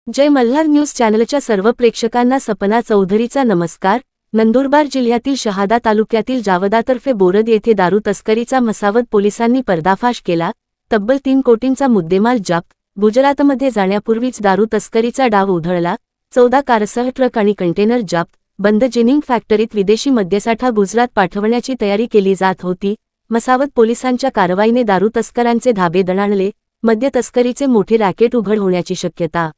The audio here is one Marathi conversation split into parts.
जय मल्हार न्यूज चॅनलच्या सर्व प्रेक्षकांना सपना चौधरीचा नमस्कार। नंदुरबार जिल्ह्यातील शहादा तालुक्यातील जावदातर्फे बोरद येथे दारू तस्करीचा मसावत पोलिसांनी पर्दाफाश केला। तब्बल 3 कोटींचा मुद्देमाल जप्त। गुजरातमध्ये जाण्यापूर्वीच दारू तस्करीचा डाव उधळला। 14 कारसह ट्रक आणि कंटेनर जप्त। बंद जिनिंग फॅक्टरीत विदेशी मद्यसाठा गुजरात पाठवण्याची तयारी केली जात होती। मसावत पोलिसांच्या कारवाईने दारू तस्करांचे धाबे दणाणले। मद्य तस्करीचे मोठे रॅकेट उघड होण्याची शक्यता।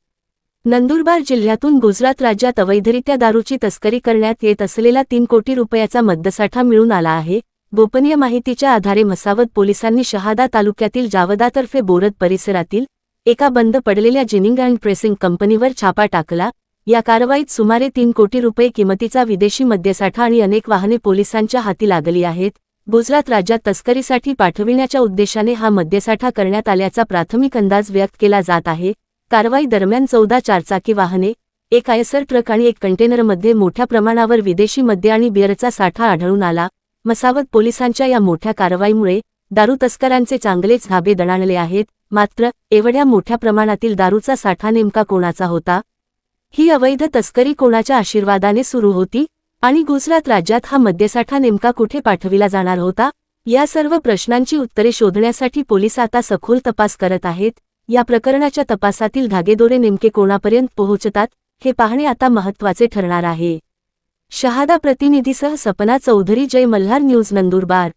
नंदुरबार जिल्ह्यातून गुजरात राज्यात अवैधरित्या दारूची तस्करी करण्यात येत असलेला 3 कोटी रुपयाचा मद्यसाठा मिळून आला आहे। गोपनीय माहितीच्या आधारे मसावत पोलिसांनी शहादा तालुक्यातील जावदातर्फे बोरद परिसरातील एका बंद पडलेल्या जिनिंग अँड प्रेसिंग कंपनीवर छापा टाकला। या कारवाईत सुमारे 3 कोटी रुपये किमतीचा विदेशी मद्यसाठा आणि अनेक वाहने पोलिसांच्या हाती लागली आहेत। गुजरात राज्यात तस्करीसाठी पाठविण्याच्या उद्देशाने हा मद्यसाठा करण्यात आल्याचा प्राथमिक अंदाज व्यक्त केला जात आहे। कारवाई दरम्यान 14 चारचाकी वाहने, 1 आयसर ट्रक आणि 1 कंटेनरमध्ये मोठ्या प्रमाणावर विदेशी मद्य आणि बिअरचा साठा आढळून आला। मसावत पोलिसांच्या या मोठ्या कारवाईमुळे दारू तस्करांचे चांगलेच धाबे दणाणले आहेत। मात्र एवढ्या मोठ्या प्रमाणातील दारूचा साठा नेमका कोणाचा होता? ही अवैध तस्करी कोणाच्या आशीर्वादाने सुरू होती आणि गुजरात राज्यात हा मद्यसाठा नेमका कुठे पाठविला जाणार होता? या सर्व प्रश्नांची उत्तरे शोधण्यासाठी पोलीस आता सखोल तपास करत आहेत। या प्रकरणाच्या तपासातील धागेदोरे नेमके कोणापर्यंत पोहोचतात हे पाहणे आता महत्त्वाचे ठरणार आहे। शहादा प्रतिनिधीसह सपना चौधरी, जय मल्हार न्यूज, नंदुरबार।